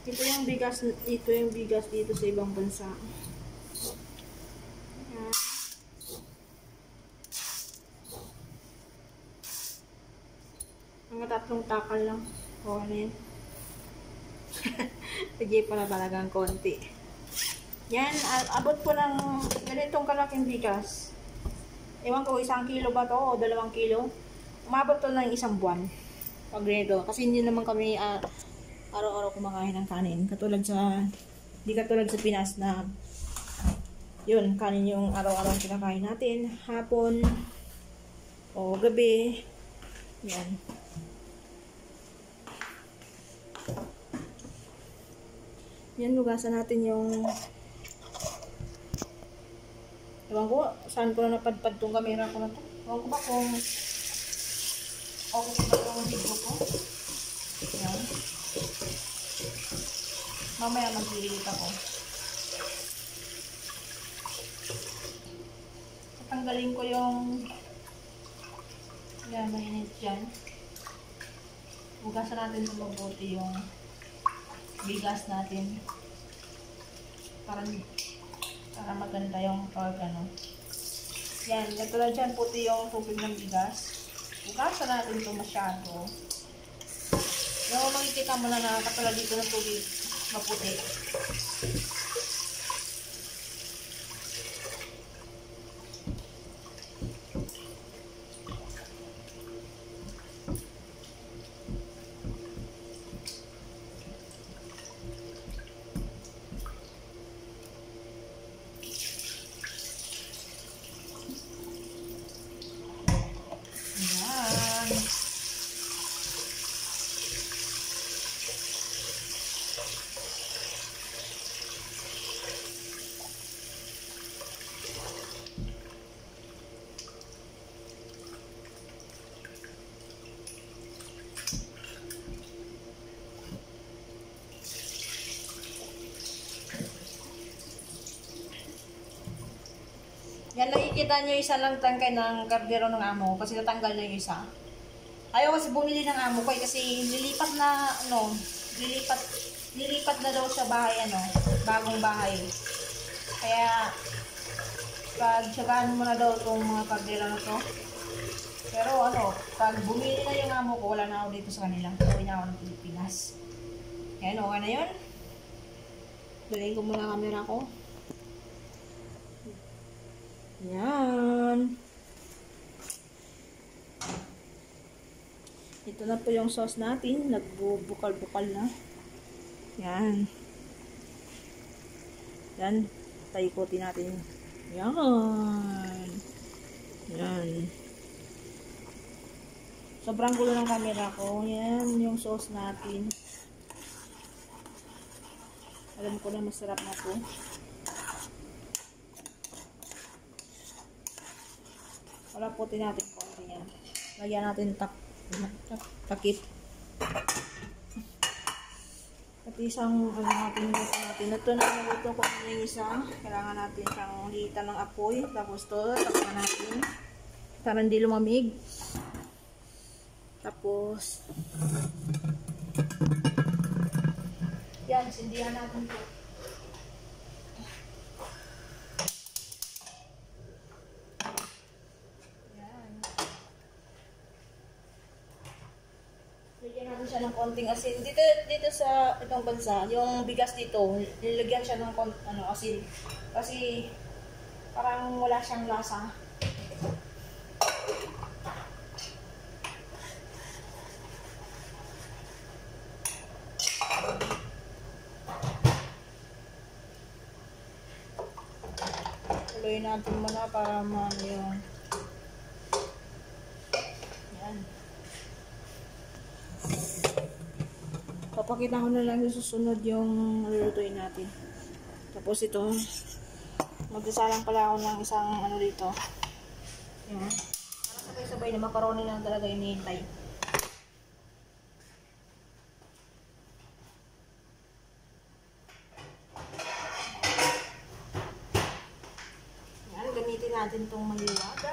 ito yung bigas dito sa ibang bansa. Ayan. Mga 3 takal lang. O, ano yun? Sige pa na talagang konti. Yan, abot po ng ganitong kalaking bigas. Ewan ko, 1 kilo ba to o 2 kilo? Umabot to ng 1 buwan. Pag ganito. Kasi hindi naman kami araw-araw kumakain ng kanin. Hindi katulad sa Pinas na yun, kanin yung araw-araw kinakain natin. Hapon o gabi. Yan. Yan, lugasan natin yung ewan ko, saan ko na napadpad tong camera ko na to. Ewan ko ba kung okay ba yung video ko. Yan. Mamaya mag-delete ako. Tatanggalin ko yung yan, mainit dyan. Hugasan natin sa mabuti yung bigas natin para maganda yung ano. Yan, katulad dyan puti yung tubig ng bigas. Hugasan natin ito masyado. Yung makikita mo na katulad dito ng tubig maputi. Yan, nakikita nyo isa lang tangkay ng kardero ng amo kasi natanggal na yung isa. Ayaw kasi bumili ng amo ko kasi lilipat na na daw sa bahay bagong bahay. Kaya pagtsagaan mo na daw itong mga kardero na to. Pero pag bumili na yung amo ko, wala na ako dito sa kanila. Uwi na ako ng Pilipinas. Yan, okay na yun. Dalayin ko muna camera ko. Yan. Ito na po yung sauce natin. Nagbubukal-bukal na. Yan. Yan. Taikotin natin. Yan. Yan. Sobrang gulo ng camera ko. Yan yung sauce natin. Alam ko na masarap na po. Wala puti natin konti yan. Lagyan natin takip. At isang natin. Ito na naluto ko yung isa. Kailangan natin siyang litan ng apoy. Tapos to, takpan natin. Para hindi lumamig. Tapos yan, sindihan natin to. Lagyan natin siya ng konting asin. Dito sa itong bansa, yung bigas dito, nilagyan siya ng asin. Kasi parang wala siyang lasa. Tuloy natin muna para yung yan. Papakita ko na lang yung susunod yung lulutuin natin. Tapos ito, magsasalang pala ako ng isang dito. Yan. Para sabay-sabay na macaroni lang talaga yung hinihintay. Yan, gamitin natin itong maliwaga.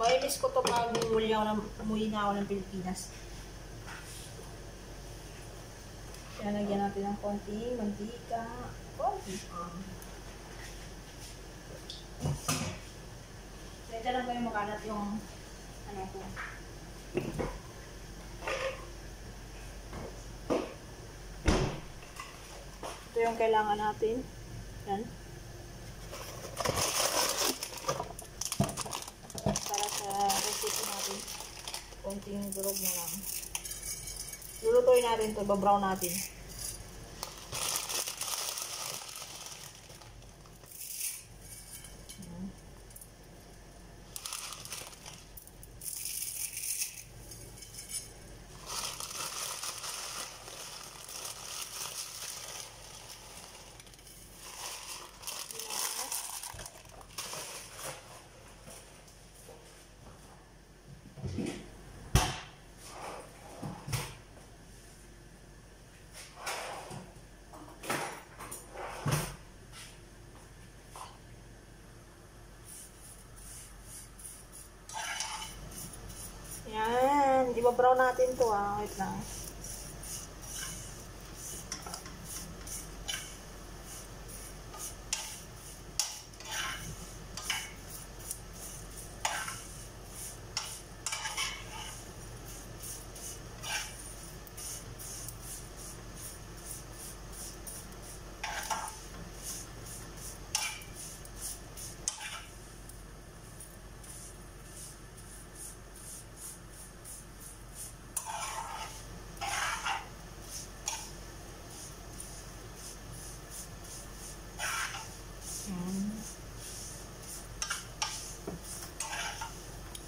Mailis ko ito pag umuwi na ako ng Pilipinas. Kaya lagyan natin ng konting mantika. Konti. Kaya lang kayo makalat yung ano ko. Ito yung kailangan natin. Yan. Para sa recipe natin. Konting durog na lang. Lulutuin natin ito. Babrown natin. Yan. Ibabrown natin to Wait lang.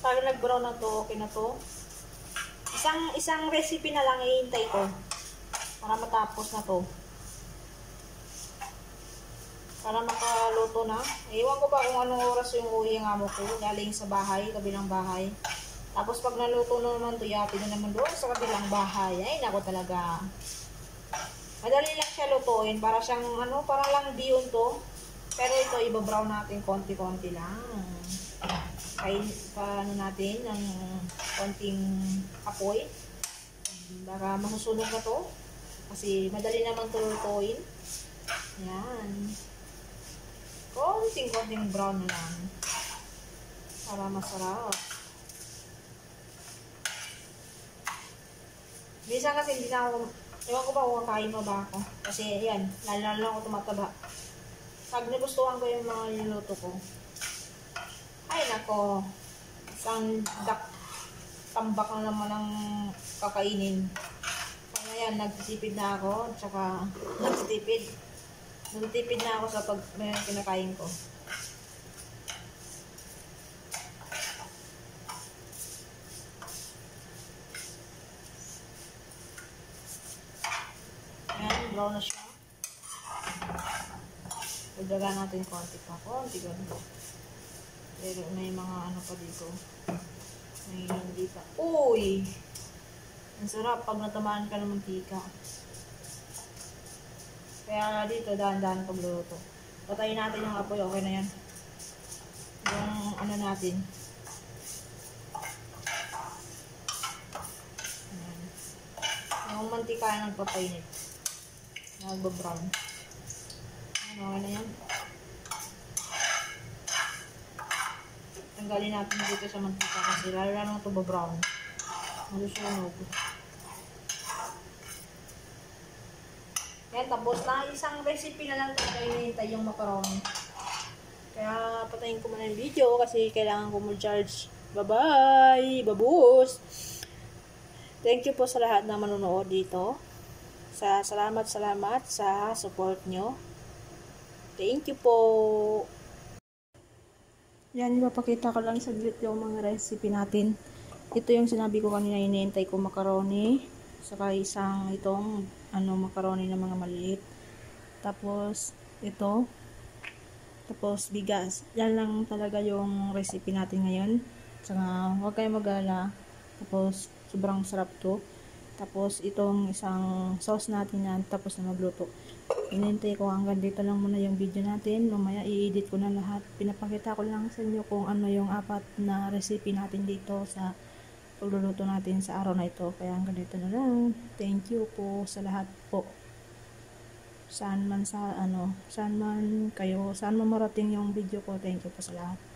Pag nag-brown na to, okay na to. Isang recipe na lang ihintay ko para matapos na to. Para makaluto na. Ewan ko pa kung anong oras yung uwi ng amo ko. Galing sa bahay, kabilang bahay. Tapos pag naluto na naman to, yapi na naman doon sa kabilang bahay. Ay, nako talaga. Madali lang siya lutuin. Para siyang, parang lang diyon to. Pero ito, ibabrown natin konti-konti lang. Paano natin ng konting apoy. Baka masusunog na to. Kasi madali naman to lutuin. Yan. Konting brown na lang. Para masarap. Minsan kasi hindi na ako, ewan ko ba kung kain mo ba ako. Kasi yan, lalo ako tumataba. Pag nagustuhan ko yung mga niluto ko. Ay nako, isang tambak na naman ng kakainin. Kaya yan, nagtitipid na ako, tsaka nagtitipid na ako sa kinakain ko. Ayan, brown na siya. Pagdagan natin konti pa, konti ganito. Pero may mga pa dito. May hindi pa. Uy! Ang sarap pag natamaan ka ng mantika. Kaya dito, dahan-dahan pagluluto. Patayin natin yung apoy. Okay na yan. Yung natin. Ayan. Yung mantika ay nagpapainit. Nagbabrown. Okay na yan. Tanggalin natin dito sa mantika kasi lalo na ito ba-brown. Malusunog. Yan, tapos na. Isang recipe na lang tayo hinihintay yung macaroni. Kaya patayin ko muna yung video kasi kailangan ko mag-charge. Bye-bye! Babus! Thank you po sa lahat na manonood dito. Salamat sa support nyo. Thank you po! Yan, ipapakita ko lang saglit yung mga recipe natin. Ito yung sinabi ko kanina, hinihintay ko macaroni. Saka isang itong macaroni na mga maliit. Tapos ito. Tapos bigas. Yan lang talaga yung recipe natin ngayon. Saka huwag kayong mag-alala. Tapos sobrang sarap to. Tapos itong isang sauce natin yan. Tapos na magluto. Hinihintay ko hanggang dito lang muna yung video natin. Mamaya i-edit ko na lahat. Pinapakita ko lang sa inyo kung ano yung 4 na recipe natin dito sa pagluluto natin sa araw na ito. Kaya hanggang dito na lang. Thank you po sa lahat po. Saan man sa ano, saan man kayo, saan man marating yung video ko. Thank you po sa lahat.